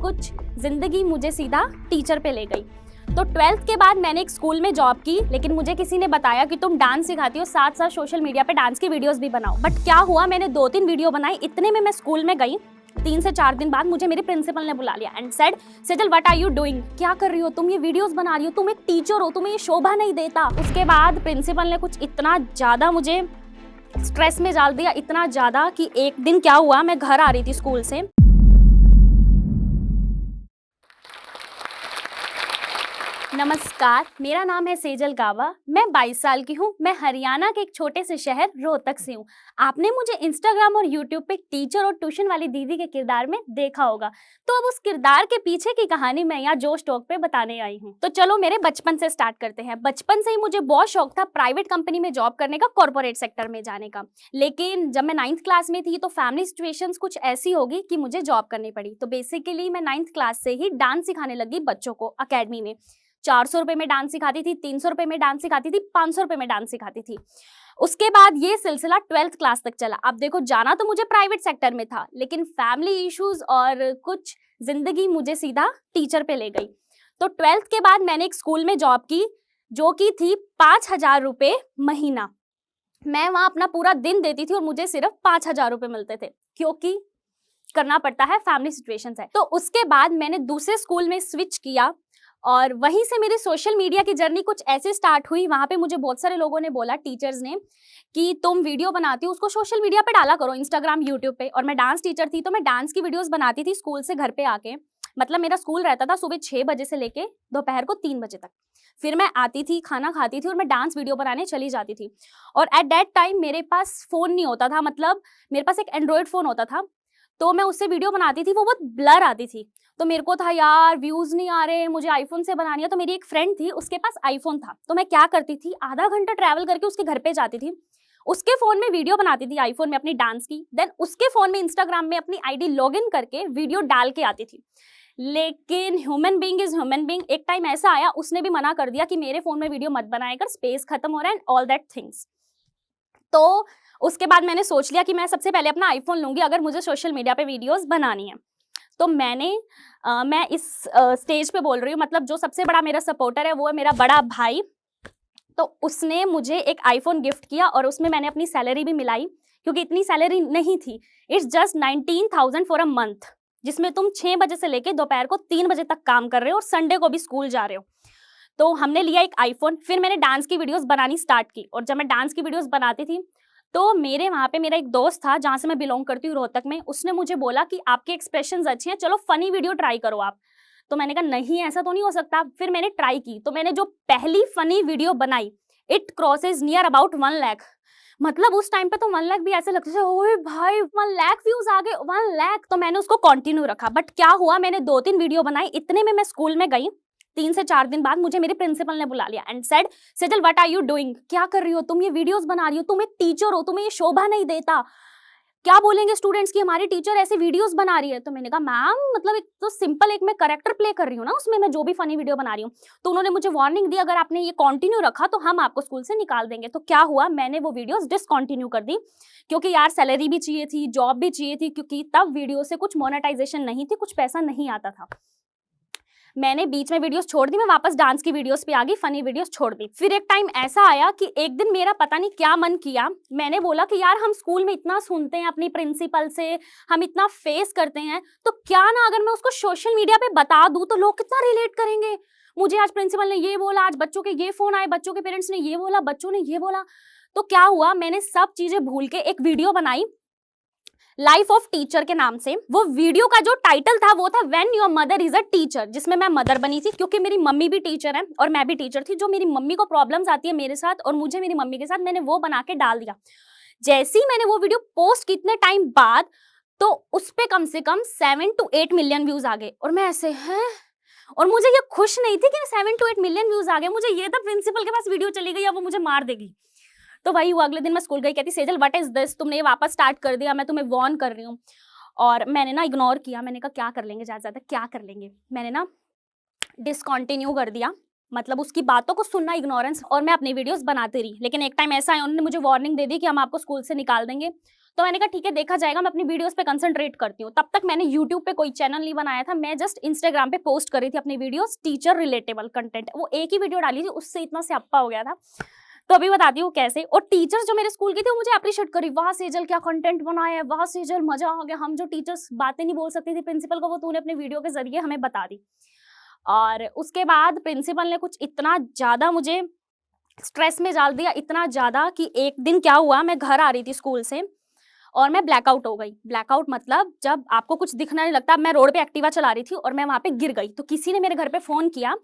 कुछ जिंदगी मुझे सीधा टीचर पे ले गई। तो 12th के बाद मैंने एक स्कूल में जॉब की, लेकिन मुझे किसी ने बताया कि तुम डांस सिखाती हो, साथ साथ सोशल मीडिया पे डांस की वीडियोस भी बनाओ। बट क्या हुआ, मैंने 2-3 वीडियो बनाई, इतने में मैं स्कूल में गई। 3 से 4 दिन बाद मुझे मेरी प्रिंसिपल ने बुला लिया and said, Sejal what are you doing, क्या कर रही हो तुम, ये वीडियोस बना रही हो, तुम एक टीचर हो, तुम्हें ये शोभा नहीं देता। उसके बाद प्रिंसिपल ने कुछ इतना ज्यादा मुझे स्ट्रेस में डाल दिया, इतना ज्यादा कि एक दिन क्या हुआ, मैं घर आ रही थी स्कूल से। नमस्कार, मेरा नाम है सेजल गावा, मैं 22 साल की हूँ। मैं हरियाणा के एक छोटे से शहर रोहतक से हूँ। आपने मुझे इंस्टाग्राम और यूट्यूब पे टीचर और ट्यूशन वाली दीदी के किरदार में देखा होगा, तो अब उस किरदार के पीछे की कहानी मैं यहाँ जोश टॉक पे बताने आई हूँ। तो चलो मेरे बचपन से स्टार्ट करते हैं। बचपन से ही मुझे बहुत शौक था प्राइवेट कंपनी में जॉब करने का, कॉर्पोरेट सेक्टर में जाने का। लेकिन जब मैं 9th क्लास में थी तो फैमिली सिचुएशंस कुछ ऐसी होगी कि मुझे जॉब करनी पड़ी। तो बेसिकली मैं 9th क्लास से ही डांस सिखाने लगी बच्चों को अकेडमी में। 400 रुपए में डांस सिखाती थी, 300 रुपए में डांस सिखाती थी, 500 रुपए में डांस सिखाती थी। उसके बाद ये सिलसिला 12th क्लास तक चला। अब देखो, जाना तो मुझे प्राइवेट सेक्टर में था, लेकिन फैमिली इश्यूज और कुछ जिंदगी मुझे सीधा टीचर पे ले गई। तो 12th के बाद मैंने एक स्कूल में जॉब की, जो की थी 5,000 रुपए महीना। मैं वहां अपना पूरा दिन देती थी और मुझे सिर्फ 5,000 रुपए मिलते थे, क्योंकि करना पड़ता है, फैमिली सिचुएशंस है। तो उसके बाद मैंने दूसरे स्कूल में स्विच किया और वहीं से मेरी सोशल मीडिया की जर्नी कुछ ऐसे स्टार्ट हुई। वहां पे मुझे बहुत सारे लोगों ने बोला, टीचर्स ने, कि तुम वीडियो बनाती हो उसको सोशल मीडिया पे डाला करो, इंस्टाग्राम, यूट्यूब पे। और मैं डांस टीचर थी, तो मैं डांस की वीडियोस बनाती थी स्कूल से घर पे आके। मतलब मेरा स्कूल रहता था सुबह 6 बजे से लेके दोपहर को 3 बजे तक। फिर मैं आती थी, खाना खाती थी और मैं डांस वीडियो बनाने चली जाती थी। और एट दैट टाइम मेरे पास फोन नहीं होता था, मतलब मेरे पास एक एंड्रॉयड फोन होता था, तो मैं उससे वीडियो बनाती थी, वो बहुत ब्लर आती थी। तो मेरे को था यार व्यूज नहीं आ रहे, मुझे आईफोन से बनानी है। तो मेरी एक फ्रेंड थी, उसके पास आईफोन था, तो मैं क्या करती थी, आधा घंटा ट्रैवल करके उसके घर पे जाती थी, उसके फोन में वीडियो बनाती थी आईफोन में अपनी डांस की, देन उसके फोन में इंस्टाग्राम में अपनी आईडी लॉगिन करके वीडियो डाल के आती थी। लेकिन human being is human being, एक टाइम ऐसा आया, उसने भी मना कर दिया कि मेरे फोन में वीडियो मत बनाया कर, स्पेस खत्म हो रहा है एंड ऑल दैट थिंग्स। तो उसके बाद मैंने सोच लिया कि मैं सबसे पहले अपना आईफोन लूंगी अगर मुझे सोशल मीडिया पे वीडियोस बनानी है। तो मैं इस स्टेज पे बोल रही हूँ, मतलब जो सबसे बड़ा मेरा सपोर्टर है वो है मेरा बड़ा भाई। तो उसने मुझे एक आईफोन गिफ्ट किया और उसमें मैंने अपनी सैलरी भी मिलाई, क्योंकि इतनी सैलरी नहीं थी। It's just 19,000 for a month, जिसमें तुम 6 बजे से लेके दोपहर को 3 बजे तक काम कर रहे हो और संडे को भी स्कूल जा रहे हो। तो हमने लिया एक आईफोन, फिर मैंने डांस की वीडियोस बनानी स्टार्ट की। और जब मैं डांस की वीडियोस बनाती थी तो मेरे वहाँ पे मेरा एक दोस्त था, जहाँ से मैं बिलोंग करती हूँ रोहतक में, उसने मुझे बोला कि आपके एक्सप्रेशंस अच्छे हैं, चलो फनी वीडियो ट्राई करो आप। तो मैंने कहा नहीं, ऐसा तो नहीं हो सकता। फिर मैंने ट्राई की, तो मैंने जो पहली फनी वीडियो बनाई, it crosses near about 1 lakh. मतलब उस टाइम पे तो 1 लाख भी ऐसे लगते थे, ओए भाई 1 लाख व्यूज आ गए, 1 लाख। तो मैंने उसको कंटिन्यू रखा। बट क्या हुआ, मैंने 2-3 वीडियो बनाई, इतने में मैं स्कूल में गई। 3 से 4 दिन बाद मुझे मेरी प्रिंसिपल ने बुला लिया and said, Sejal what are you doing, क्या कर रही हो तुम, ये वीडियोस बना रही हो, तुम एक टीचर हो, तुम्हें ये शोभा नहीं देता, क्या बोलेंगे स्टूडेंट्स की हमारी टीचर ऐसे वीडियोस बना रही है। तो मैंने कहा मैम, मतलब एक तो सिंपल एक मैं कैरेक्टर प्ले कर रही हूँ ना उसमें, मैं जो भी फनी वीडियो बना रही हूँ। तो उन्होंने मुझे वार्निंग दी, अगर आपने ये कंटिन्यू रखा तो हम आपको स्कूल से निकाल देंगे। तो क्या हुआ, मैंने वो वीडियोस डिसकंटिन्यू कर दी, क्योंकि यार सैलरी भी चाहिए थी, जॉब भी चाहिए थी, क्योंकि तब वीडियो से कुछ मोनेटाइजेशन नहीं थी, कुछ पैसा नहीं आता था। मैंने बीच में वीडियोस छोड़ दी, मैं वापस डांस की वीडियोस पे आ गई, फनी वीडियोस छोड़ दी। फिर एक टाइम ऐसा आया कि एक दिन मेरा पता नहीं क्या मन किया, मैंने बोला कि यार हम स्कूल में इतना सुनते हैं अपनी प्रिंसिपल से, हम इतना फेस करते हैं, तो क्या ना अगर मैं उसको सोशल मीडिया पे बता दूं तो लोग कितना रिलेट करेंगे। मुझे आज प्रिंसिपल ने ये बोला, आज बच्चों के ये फोन आए, बच्चों के पेरेंट्स ने ये बोला, बच्चों ने ये बोला। तो क्या हुआ, मैंने सब चीजें भूल के एक वीडियो बनाई लाइफ ऑफ टीचर के नाम से। वो वीडियो का जो टाइटल था वो था when your mother is a teacher, जिसमें मैं मदर बनी थी, क्योंकि मेरी मम्मी भी टीचर है और मैं भी टीचर थी। जो मेरी मम्मी को प्रॉब्लम्स आती है मेरे साथ और मुझे मेरी मम्मी के साथ, मैंने वो बना के डाल दिया। जैसे ही मैंने वो वीडियो पोस्ट कितने टाइम बाद, तो उस पे कम से कम 7 to 8 मिलियन व्यूज आ गए। और मैं ऐसे हैं, और मुझे ये खुश नहीं थी कि 7 to 8 मिलियन व्यूज आ गए, मुझे ये था प्रिंसिपल के पास वीडियो चली गई, अब वो मुझे मार देगी। तो वही हुआ, अगले दिन मैं स्कूल गई, कहती सेजल व्हाट इज दिस, तुमने ये वापस स्टार्ट कर दिया, मैं तुम्हें वार्न कर रही हूँ। और मैंने ना इग्नोर किया, मैंने कहा क्या कर लेंगे, ज्यादा ज्यादा क्या कर लेंगे। मैंने ना डिसकंटिन्यू कर दिया, मतलब उसकी बातों को सुनना, इग्नोरेंस, और मैं अपनी वीडियोस बनाती रही। लेकिन एक टाइम ऐसा है, उन्होंने मुझे वार्निंग दे दी कि हम आपको स्कूल से निकाल देंगे। तो मैंने कहा ठीक है देखा जाएगा, मैं अपनी वीडियोस पे कंसंट्रेट करती हूँ। तब तक मैंने यूट्यूब पे कोई चैनल नहीं बनाया था, मैं जस्ट इंस्टाग्राम पे पोस्ट कर रही थी अपनी वीडियोस, टीचर रिलेटेबल कंटेंट। वो एक ही वीडियो डाली थी, उससे इतना स्याप्पा हो गया था। तो अभी बताती हूँ कैसे। और टीचर्स जो मेरे स्कूल की थी वो मुझे अप्रिशिएट करी, वाह सेजल क्या कंटेंट बनाया है, वाह सेजल मजा आ गया, हम जो टीचर्स बातें नहीं बोल सकती थी प्रिंसिपल को, वो तूने अपने वीडियो के जरिए हमें बता दी। और उसके बाद प्रिंसिपल ने कुछ इतना ज्यादा मुझे स्ट्रेस में डाल दिया, इतना ज्यादा कि एक दिन क्या हुआ, मैं घर आ रही थी स्कूल से और मैं ब्लैकआउट हो गई। ब्लैकआउट मतलब जब आपको कुछ दिखना नहीं लगता। मैं रोड पे एक्टिवा चला रही थी और मैं वहां पे गिर गई। तो किसी ने मेरे घर पे फोन किया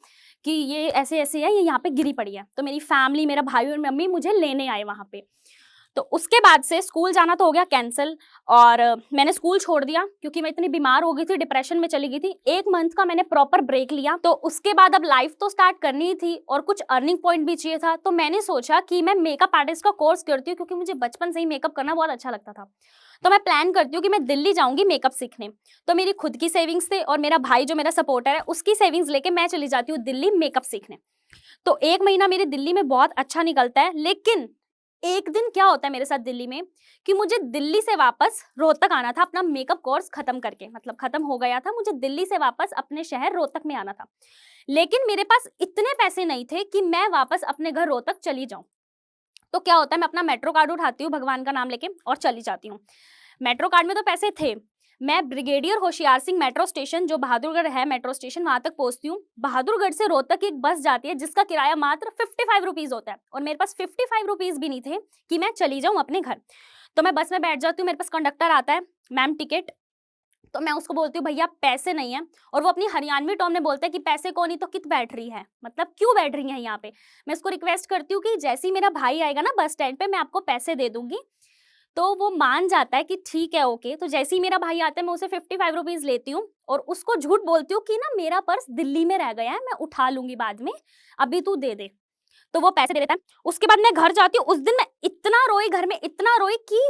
कि ये ऐसे ऐसे है, ये यहाँ पे गिरी पड़ी है। तो मेरी फैमिली, मेरा भाई और मम्मी मुझे लेने आए वहां पे। तो उसके बाद से स्कूल जाना तो हो गया कैंसिल, और मैंने स्कूल छोड़ दिया क्योंकि मैं इतनी बीमार हो गई थी, डिप्रेशन में चली गई थी। 1 मंथ का मैंने प्रॉपर ब्रेक लिया। तो उसके बाद अब लाइफ तो स्टार्ट करनी ही थी और कुछ अर्निंग पॉइंट भी चाहिए था। तो मैंने सोचा कि मैं मेकअप आर्टिस्ट का कोर्स करती हूँ, क्योंकि मुझे बचपन से ही मेकअप करना बहुत अच्छा लगता था। तो मैं प्लान करती हूँ कि मैं दिल्ली जाऊंगी मेकअप सीखने। तो मेरी खुद की सेविंग्स थे और मेरा भाई जो मेरा सपोर्टर है उसकी सेविंग्स लेके मैं चली जाती हूँ दिल्ली मेकअप सीखने। तो 1 महीना मेरे दिल्ली में बहुत अच्छा निकलता है। लेकिन एक दिन क्या होता है मेरे साथ दिल्ली में कि मुझे दिल्ली से वापस रोहतक आना था अपना मेकअप कोर्स खत्म करके, मतलब खत्म हो गया था, मुझे दिल्ली से वापस अपने शहर रोहतक में आना था। लेकिन मेरे पास इतने पैसे नहीं थे कि मैं वापस अपने घर रोहतक चली जाऊं। तो क्या होता है, मैं अपना मेट्रो कार्ड उठाती हूँ भगवान का नाम लेके और चली जाती हूँ। मेट्रो कार्ड में तो पैसे थे। मैं brigadier Hoshiyar Singh metro station, जो बहादुरगढ़ है मेट्रो स्टेशन, वहां तक पहुंचती हूँ। बहादुरगढ़ से रोहतक की एक बस जाती है जिसका किराया मात्र 55 रुपीज होता है, और मेरे पास 55 रुपीज भी नहीं थे कि मैं चली जाऊं अपने घर। तो मैं बस में बैठ जाती हूँ, मेरे पास कंडक्टर आता है, मैम टिकट। तो मैं उसको बोलती हूँ भैया पैसे नहीं है, और वो अपनी हरियाणवी टोन में बोलता है कि पैसे कौन ही, तो कित बैठ रही है, मतलब क्यों बैठ रही है यहाँ पे। मैं उसको रिक्वेस्ट करती हूँ कि जैसे ही मेरा भाई आएगा ना बस स्टैंड पे, मैं आपको पैसे दे दूंगी। तो वो मान जाता है कि ठीक है ओके। तो जैसे ही मेरा भाई आता है मैं उसे 55 रुपीज लेती हूँ और उसको झूठ बोलती हूँ कि ना मेरा पर्स दिल्ली में रह गया है, मैं उठा लूंगी बाद में, अभी तू दे दे। तो वो पैसे दे देता है। उसके बाद मैं घर जाती हूँ। उस दिन मैं इतना रोई, घर में इतना रोई कि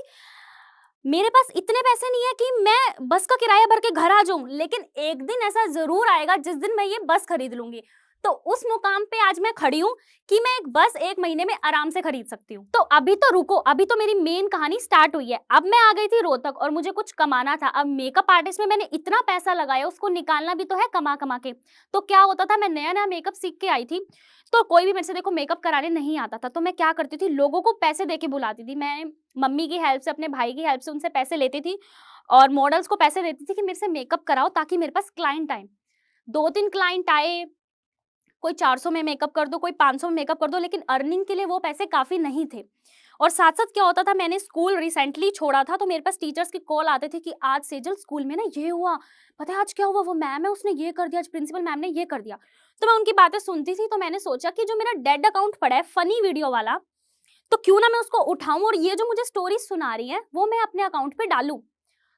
मेरे पास इतने पैसे नहीं है कि मैं बस का किराया भर के घर आ जाऊं। लेकिन एक दिन ऐसा जरूर आएगा जिस दिन मैं ये बस खरीद लूंगी। तो उस मुकाम पे आज मैं खड़ी हूँ कि मैं एक बस 1 महीने में आराम से खरीद सकती हूँ। तो अभी तो रुको, अभी तो मेरी मेन कहानी स्टार्ट हुई है। अब मैं आ गई थी रोहतक और मुझे कुछ कमाना था। अब मेकअप आर्टिस्ट में मैंने इतना पैसा लगाया, उसको निकालना भी तो है कमा कमा के। तो क्या होता था, मैं नया नया मेकअप सीख के आई थी, तो कोई भी मेरे से देखो मेकअप कराने नहीं आता था। तो मैं क्या करती थी, लोगों को पैसे दे के बुलाती थी। मैं मम्मी की हेल्प से, अपने भाई की हेल्प से उनसे पैसे लेती थी और मॉडल्स को पैसे देती थी कि मेरे से मेकअप कराओ, ताकि मेरे पास क्लाइंट आए। 2-3 क्लाइंट आए, कोई 400 में मेकअप कर दो, कोई 500 में मेकअप कर दो, लेकिन अर्निंग के लिए वो पैसे काफी नहीं थे। और साथ साथ क्या होता था, मैंने स्कूल रिसेंटली छोड़ा था, तो मेरे पास टीचर्स की कॉल आते थे कि आज सेजल स्कूल में ना ये हुआ, पता है आज क्या हुआ, वो मैम है उसने ये कर दिया, आज प्रिंसिपल मैम ने ये कर दिया। तो मैं उनकी बातें सुनती थी। तो मैंने सोचा कि जो मेरा डेड अकाउंट पड़ा है फनी वीडियो वाला, तो क्यों ना मैं उसको उठाऊं और ये जो मुझे स्टोरी सुना रही है वो मैं अपने अकाउंट पे डालूं।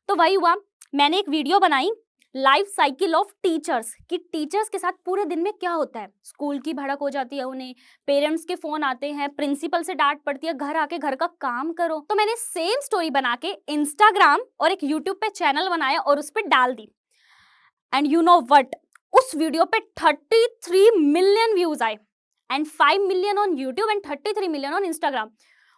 तो वही हुआ, मैंने एक वीडियो बनाई, लाइफ साइकिल ऑफ टीचर्स, कि टीचर्स के साथ पूरे दिन में क्या होता है। स्कूल की भड़क हो जाती है उन्हें, पेरेंट्स के फोन आते हैं, प्रिंसिपल से डांट पड़ती है, घर आके घर का काम करो। तो मैंने सेम स्टोरी बना के इंस्टाग्राम और एक यूट्यूब पे चैनल बनाया और उस पर डाल दी। एंड यू नो व्हाट, उस वीडियो पे 33 मिलियन व्यूज आए, and 5 million on YouTube and 33 million on Instagram.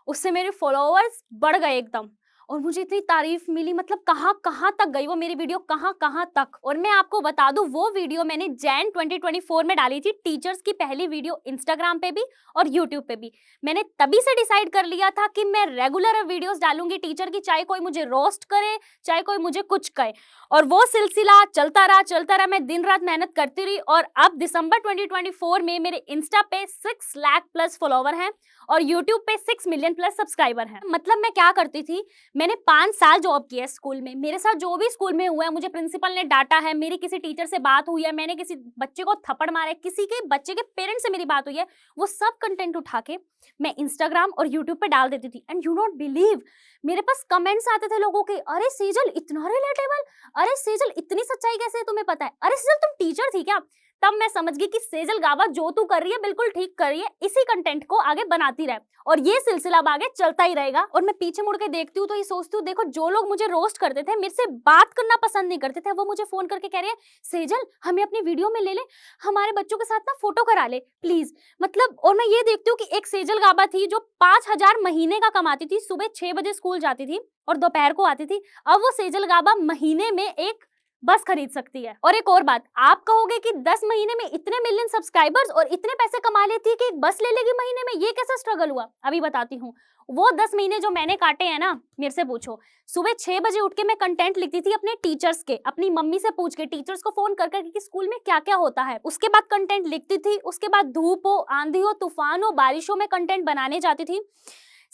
उससे मेरे फॉलोअर्स बढ़ गए एकदम, और मुझे इतनी तारीफ मिली, मतलब कहाँ कहाँ तक गई वो मेरी वीडियो, कहाँ कहाँ तक। और मैं आपको बता दूं, वो वीडियो मैंने जैन 2024 में डाली थी, टीचर्स की पहली वीडियो, इंस्टाग्राम पे भी और यूट्यूब पे भी। मैंने तभी से डिसाइड कर लिया था कि मैं रेगुलर वीडियोस डालूंगी टीचर की, चाहे कोई मुझे रोस्ट करे, चाहे कोई मुझे कुछ कहे। और वो सिलसिला चलता रहा, मैं दिन रात मेहनत करती रही। और अब दिसंबर 2024 में मेरे इंस्टा पे 6 लाख प्लस फॉलोवर हैं और यूट्यूब पे 6 मिलियन प्लस सब्सक्राइबर हैं। मतलब मैं क्या करती थी, मैंने 5 साल जॉब किया है स्कूल में। मेरे साथ जो भी स्कूल में हुआ है, मुझे प्रिंसिपल ने डांटा है, मेरी किसी टीचर से बात हुई है, मैंने किसी बच्चे को थप्पड़ मारा है, किसी के बच्चे के पेरेंट्स से मेरी बात हुई है, वो सब कंटेंट उठा के मैं इंस्टाग्राम और यूट्यूब पे डाल देती थी। एंड यू नॉट बिलीव, मेरे पास कमेंट्स आते थे लोगों के, अरे सेजल इतना रिलेटेबल, अरे सेजल इतनी सच्चाई कैसे है तुम्हें पता है, अरे सेजल तुम टीचर थी क्या। तब मैं समझ गई कि सेजल गावा जो तू कर रही है बिल्कुल ठीक कर रही है, इसी कंटेंट को आगे बनाती रहे और ये सिलसिला अब आगे चलता ही रहेगा। और मैं पीछे मुड़ के देखती हूँ तो ये सोचती हूँ, देखो जो लोग मुझे रोस्ट करते थे, मेरे से बात करना पसंद नहीं करते थे, वो मुझे फोन करके कह रहे हैं सेजल हमें अपनी वीडियो में ले ले, हमारे बच्चों के साथ ना फोटो करा ले प्लीज। मतलब और मैं ये देखती हूँ कि एक सेजल गाबा थी जो 5,000 महीने का कमाती थी, सुबह 6 बजे स्कूल जाती थी और दोपहर को आती थी, अब वो सेजल गाबा महीने में एक बस खरीद सकती है। और एक और बात, आप कहोगे कि 10 महीने में इतने मिलियन सब्सक्राइबर्स और इतने पैसे कमा लेती है कि एक बस ले लेगी महीने में, ये कैसा स्ट्रगल हुआ? अभी बताती हूँ। वो 10 महीने जो मैंने काटे हैं ना, मेरे से पूछो। सुबह 6 बजे उठ के मैं कंटेंट लिखती थी अपने टीचर्स के, अपनी मम्मी से पूछ के, टीचर्स को फोन कर करके कि स्कूल में क्या क्या होता है। उसके बाद कंटेंट लिखती थी, उसके बाद धूप हो, आंधी हो, तूफान हो, बारिश हो, मैं कंटेंट बनाने जाती थी।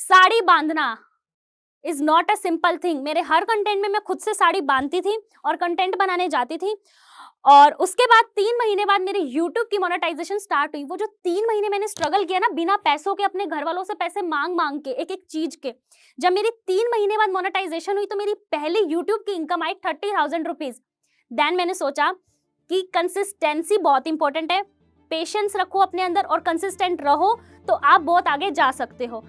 साड़ी बांधना is not a simple thing. मेरे हर कंटेंट में मैं खुद से साड़ी बांधती थी और कंटेंट बनाने जाती थी। और उसके बाद 3 महीने बाद मेरी YouTube की मोनेटाइजेशन स्टार्ट हुई। वो जो 3 महीने मैंने स्ट्रगल किया ना, बिना पैसों के, अपने घर वालों से पैसे मांग मांग के, एक एक चीज के, जब मेरी 3 महीने बाद मोनेटाइजेशन हुई तो मेरी पहली YouTube की इनकम आई 30,000 रुपीज। देन मैंने सोचा कि कंसिस्टेंसी बहुत इंपॉर्टेंट है, पेशेंस रखो अपने अंदर और कंसिस्टेंट रहो तो आप बहुत आगे जा सकते हो।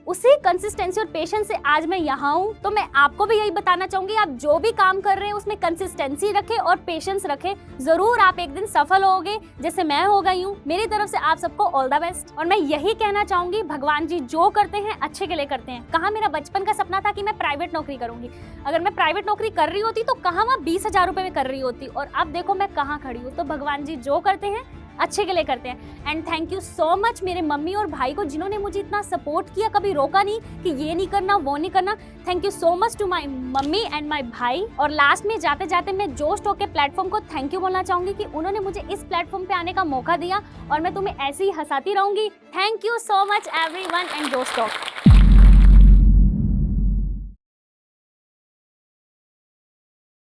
उसी कंसिस्टेंसी और पेशेंस से आज मैं यहाँ हूँ। तो मैं आपको भी यही बताना चाहूंगी, आप जो भी काम कर रहे हैं उसमें कंसिस्टेंसी रखें और पेशेंस रखें, जरूर आप एक दिन सफल होगे जैसे मैं हो गई हूँ। मेरी तरफ से आप सबको ऑल द बेस्ट। और मैं यही कहना चाहूंगी, भगवान जी जो करते हैं अच्छे के लिए करते हैं। कहाँ मेरा बचपन का सपना था कि मैं प्राइवेट नौकरी करूंगी, अगर मैं प्राइवेट नौकरी कर रही होती तो कहाँ मैं 20,000 रुपए में कर रही होती, और अब देखो मैं कहाँ खड़ी हूँ। तो भगवान जी जो करते हैं अच्छे के लिए करते हैं। And thank you so much मेरे मम्मी और भाई को, जिन्होंने मुझे इतना सपोर्ट किया, कभी रोका नहीं कि ये नहीं करना वो नहीं करना। Thank you so much to my mummy and my भाई। और लास्ट में जाते जाते मैं जोश टॉक के प्लेटफॉर्म को थैंक यू बोलना चाहूंगी कि उन्होंने मुझे इस प्लेटफॉर्म पे आने का मौका दिया और मैं तुम्हें ऐसे ही हंसाती रहूंगी। Thank you so much everyone and जोश टॉक।